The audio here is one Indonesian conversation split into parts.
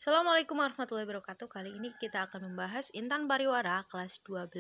Assalamualaikum warahmatullahi wabarakatuh. Kali ini kita akan membahas Intan Pariwara kelas 12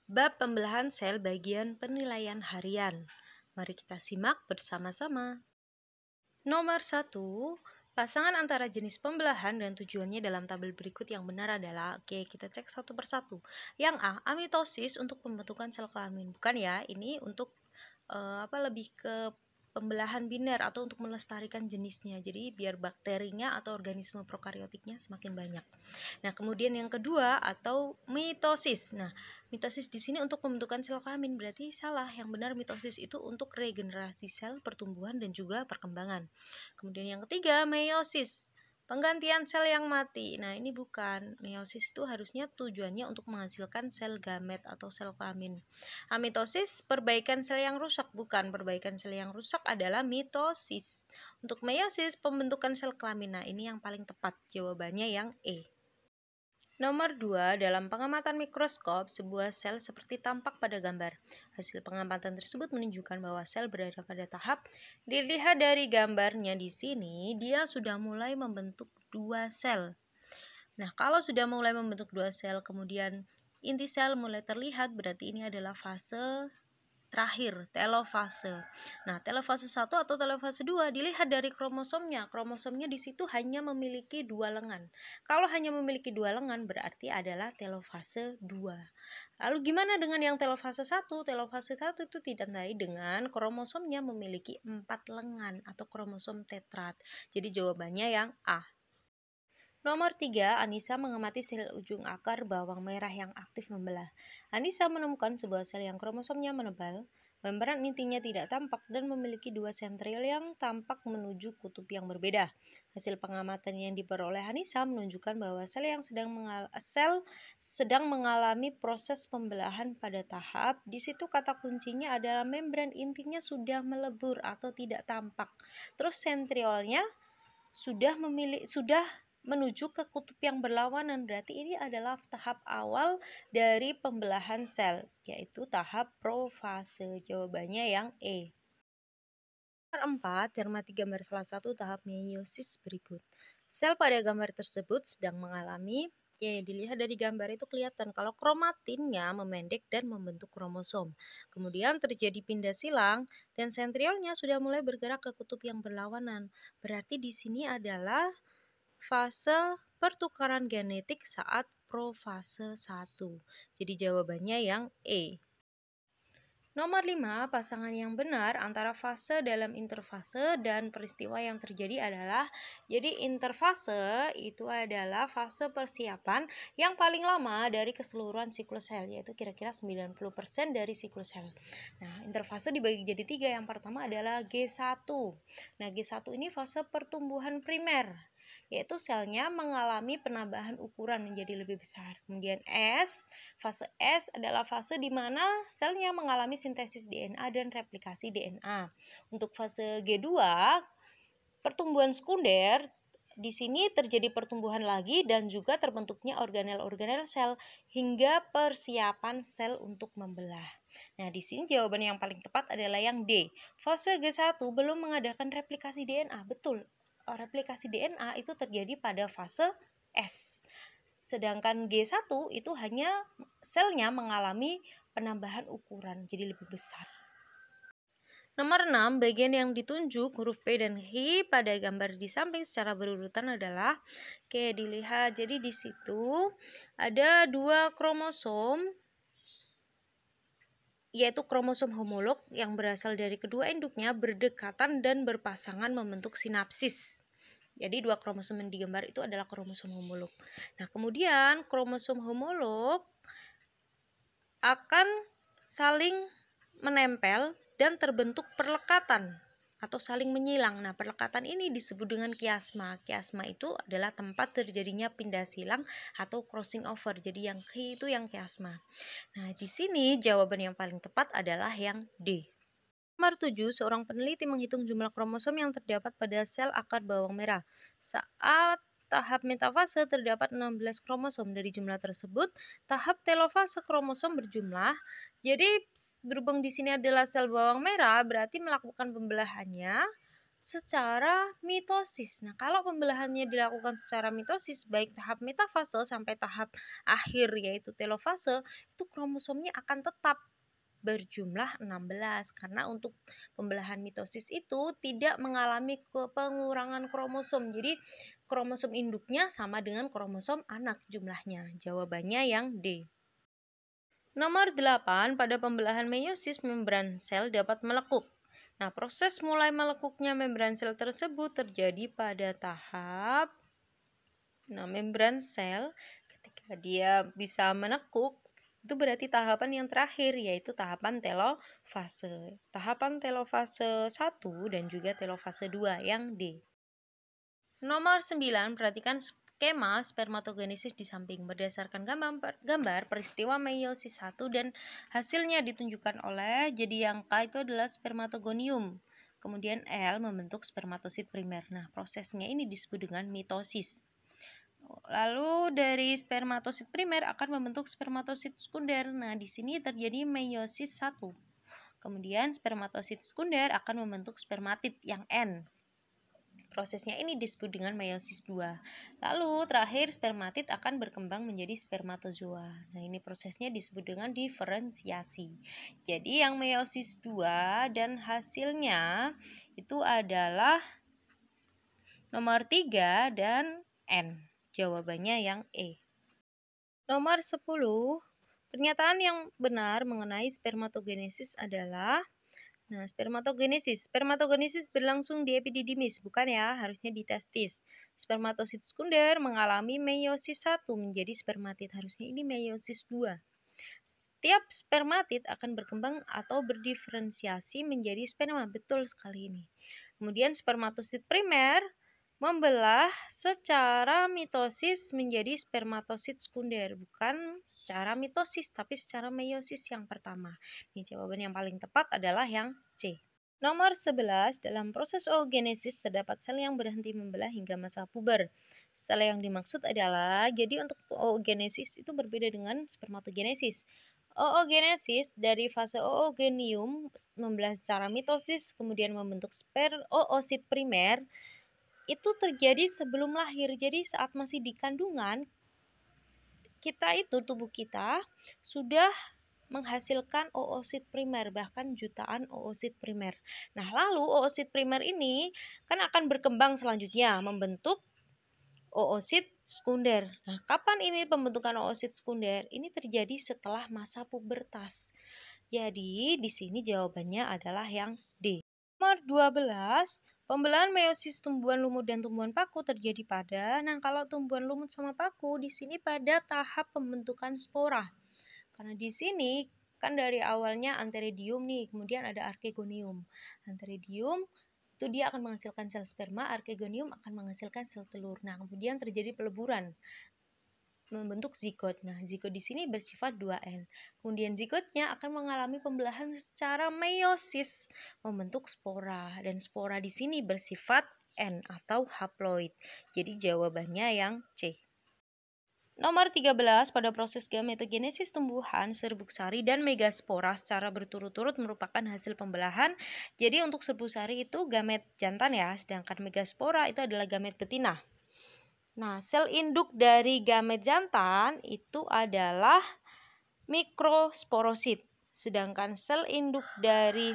bab pembelahan sel bagian penilaian harian. Mari kita simak bersama-sama. Nomor 1, pasangan antara jenis pembelahan dan tujuannya dalam tabel berikut yang benar adalah, oke, kita cek satu persatu. Yang A, amitosis untuk pembentukan sel kelamin. Bukan ya, ini untuk lebih ke pembelahan biner atau untuk melestarikan jenisnya. Jadi biar bakterinya atau organisme prokariotiknya semakin banyak. Nah, kemudian yang kedua atau mitosis. Nah, mitosis di sini untuk pembentukan sel kelamin, berarti salah. Yang benar mitosis itu untuk regenerasi sel, pertumbuhan dan juga perkembangan. Kemudian yang ketiga, meiosis. Penggantian sel yang mati. Nah, ini bukan. Meiosis itu harusnya tujuannya untuk menghasilkan sel gamet atau sel kelamin. Amitosis, perbaikan sel yang rusak. Bukan, perbaikan sel yang rusak adalah mitosis. Untuk meiosis, pembentukan sel kelamin. Nah, ini yang paling tepat. Jawabannya yang E. Nomor 2, dalam pengamatan mikroskop, sebuah sel seperti tampak pada gambar. Hasil pengamatan tersebut menunjukkan bahwa sel berada pada tahap, dilihat dari gambarnya di sini, dia sudah mulai membentuk dua sel. Nah, kalau sudah mulai membentuk dua sel, kemudian inti sel mulai terlihat, berarti ini adalah fase terakhir, telofase. Nah, telofase 1 atau telofase 2 dilihat dari kromosomnya. Kromosomnya di situ hanya memiliki dua lengan. Kalau hanya memiliki dua lengan berarti adalah telofase 2. Lalu gimana dengan yang telofase 1? Telofase 1 itu ditandai dengan kromosomnya memiliki 4 lengan atau kromosom tetrad. Jadi jawabannya yang A. Nomor 3, Anissa mengamati sel ujung akar bawang merah yang aktif membelah. Anissa menemukan sebuah sel yang kromosomnya menebal, membran intinya tidak tampak dan memiliki dua sentriol yang tampak menuju kutub yang berbeda. Hasil pengamatan yang diperoleh Anissa menunjukkan bahwa sel sedang mengalami proses pembelahan pada tahap. Di situ kata kuncinya adalah membran intinya sudah melebur atau tidak tampak. Terus sentriolnya sudah menuju ke kutub yang berlawanan, berarti ini adalah tahap awal dari pembelahan sel, yaitu tahap profase. Jawabannya yang E. Nomor 4, cermati gambar salah satu tahap meiosis berikut. Sel pada gambar tersebut sedang mengalami, dilihat dari gambar itu kelihatan kalau kromatinnya memendek dan membentuk kromosom. Kemudian terjadi pindah silang dan sentriolnya sudah mulai bergerak ke kutub yang berlawanan. Berarti di sini adalah fase pertukaran genetik saat profase 1. Jadi jawabannya yang E. Nomor 5, pasangan yang benar antara fase dalam interfase dan peristiwa yang terjadi adalah, jadi interfase itu adalah fase persiapan yang paling lama dari keseluruhan siklus sel, yaitu kira-kira 90% dari siklus sel. Nah, interfase dibagi jadi 3. Yang pertama adalah G1. Nah, G1 ini fase pertumbuhan primer, yaitu selnya mengalami penambahan ukuran menjadi lebih besar. Kemudian fase S adalah fase di mana selnya mengalami sintesis DNA dan replikasi DNA. Untuk fase G2, pertumbuhan sekunder, di sini terjadi pertumbuhan lagi dan juga terbentuknya organel-organel sel hingga persiapan sel untuk membelah. Nah, di sini jawaban yang paling tepat adalah yang D. Fase G1 belum mengadakan replikasi DNA. Betul, replikasi DNA itu terjadi pada fase S. Sedangkan G1 itu hanya selnya mengalami penambahan ukuran, jadi lebih besar. Nomor 6, bagian yang ditunjuk huruf P dan H pada gambar di samping secara berurutan adalah, dilihat. Jadi di situ ada dua kromosom, yaitu kromosom homolog yang berasal dari kedua induknya berdekatan dan berpasangan membentuk sinapsis. Jadi dua kromosom yang digambar itu adalah kromosom homolog. Nah, kemudian kromosom homolog akan saling menempel dan terbentuk perlekatan atau saling menyilang. Nah, perlekatan ini disebut dengan kiasma. Kiasma itu adalah tempat terjadinya pindah silang atau crossing over. Jadi yang Ki itu yang kiasma. Nah, di sini jawaban yang paling tepat adalah yang D. Nomor 7, seorang peneliti menghitung jumlah kromosom yang terdapat pada sel akar bawang merah. Saat tahap metafase terdapat 16 kromosom. Dari jumlah tersebut, tahap telofase kromosom berjumlah. Jadi berhubung di sini adalah sel bawang merah, berarti melakukan pembelahannya secara mitosis. Nah, kalau pembelahannya dilakukan secara mitosis, baik tahap metafase sampai tahap akhir yaitu telofase, itu kromosomnya akan tetap berjumlah 16 karena untuk pembelahan mitosis itu tidak mengalami pengurangan kromosom. Jadi kromosom induknya sama dengan kromosom anak jumlahnya. Jawabannya yang D. Nomor 8, pada pembelahan meiosis membran sel dapat melekuk. Nah, proses mulai melekuknya membran sel tersebut terjadi pada tahap membran sel ketika dia bisa menekuk itu berarti tahapan yang terakhir yaitu tahapan telofase. Tahapan telofase 1 dan juga telofase 2 yang D. Nomor 9, perhatikan skema spermatogenesis di samping. Berdasarkan gambar peristiwa meiosis 1 dan hasilnya ditunjukkan oleh, jadi yang K itu adalah spermatogonium. Kemudian L membentuk spermatosit primer. Nah, prosesnya ini disebut dengan mitosis. Lalu dari spermatosit primer akan membentuk spermatosit sekunder. Nah, di sini terjadi meiosis 1. Kemudian spermatosit sekunder akan membentuk spermatid yang N. Prosesnya ini disebut dengan meiosis 2. Lalu terakhir spermatid akan berkembang menjadi spermatozoa. Nah, ini prosesnya disebut dengan diferensiasi. Jadi yang meiosis 2 dan hasilnya itu adalah nomor 3 dan N. Jawabannya yang E. Nomor 10, pernyataan yang benar mengenai spermatogenesis adalah spermatogenesis berlangsung di epididymis, bukan ya, harusnya di testis. Spermatosit sekunder mengalami meiosis 1 menjadi spermatid, harusnya ini meiosis 2. Setiap spermatid akan berkembang atau berdiferensiasi menjadi sperma, betul sekali ini. Kemudian spermatosit primer membelah secara mitosis menjadi spermatosit sekunder, bukan secara mitosis tapi secara meiosis yang pertama. Ini jawaban yang paling tepat adalah yang C. Nomor 11, dalam proses oogenesis terdapat sel yang berhenti membelah hingga masa puber. Sel yang dimaksud adalah, jadi untuk oogenesis itu berbeda dengan spermatogenesis. Oogenesis dari fase oogenium membelah secara mitosis kemudian membentuk oosit primer itu terjadi sebelum lahir. Jadi saat masih di kandungan, tubuh kita sudah menghasilkan oosit primer, bahkan jutaan oosit primer. Nah, lalu oosit primer ini kan akan berkembang selanjutnya membentuk oosit sekunder. Nah, kapan ini pembentukan oosit sekunder? Ini terjadi setelah masa pubertas. Jadi, di sini jawabannya adalah yang D. Nomor 12, pembelahan meiosis tumbuhan lumut dan tumbuhan paku terjadi pada, kalau tumbuhan lumut sama paku di sini pada tahap pembentukan spora. Karena di sini kan dari awalnya antheridium nih, kemudian ada archegonium. Antheridium itu dia akan menghasilkan sel sperma, archegonium akan menghasilkan sel telur. Nah, kemudian terjadi peleburan membentuk zigot. Nah, zigot di sini bersifat 2N. Kemudian zigotnya akan mengalami pembelahan secara meiosis membentuk spora, dan spora di sini bersifat N atau haploid. Jadi jawabannya yang C. Nomor 13, pada proses gametogenesis tumbuhan, serbuk sari dan megaspora secara berturut-turut merupakan hasil pembelahan. Jadi untuk serbuk sari itu gamet jantan ya, sedangkan megaspora itu adalah gamet betina. Nah, sel induk dari gamet jantan itu adalah mikrosporosit, sedangkan sel induk dari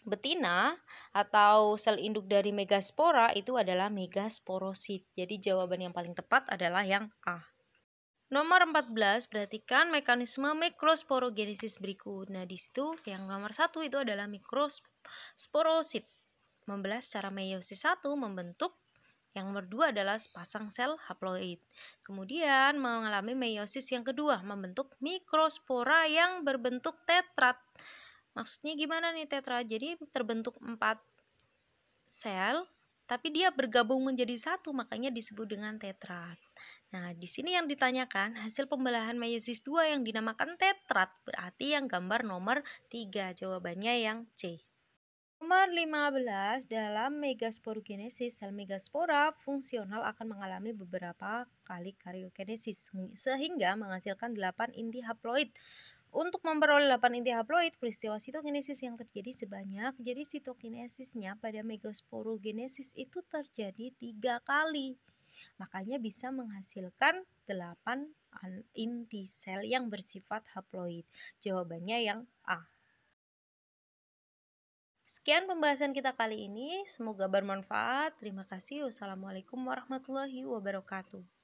betina atau sel induk dari megaspora itu adalah megasporosit. Jadi jawaban yang paling tepat adalah yang A. Nomor 14, perhatikan mekanisme mikrosporogenesis berikut. Nah, di situ yang nomor 1 itu adalah mikrosporosit. Membelah secara meiosis 1 membentuk. Yang nomor 2 adalah sepasang sel haploid. Kemudian mengalami meiosis yang kedua, membentuk mikrospora yang berbentuk tetrad. Maksudnya gimana nih tetrad? Jadi terbentuk 4 sel, tapi dia bergabung menjadi satu, makanya disebut dengan tetrad. Nah, di sini yang ditanyakan hasil pembelahan meiosis 2 yang dinamakan tetrad, berarti yang gambar nomor 3. Jawabannya yang C. Nomor 15, dalam megasporogenesis, sel megaspora fungsional akan mengalami beberapa kali karyokinesis sehingga menghasilkan 8 inti haploid Untuk memperoleh 8 inti haploid, peristiwa sitokinesis yang terjadi sebanyak, jadi sitokinesisnya pada megasporogenesis itu terjadi 3 kali. Makanya bisa menghasilkan 8 inti sel yang bersifat haploid. Jawabannya yang A. Sekian pembahasan kita kali ini, semoga bermanfaat. Terima kasih. Wassalamualaikum warahmatullahi wabarakatuh.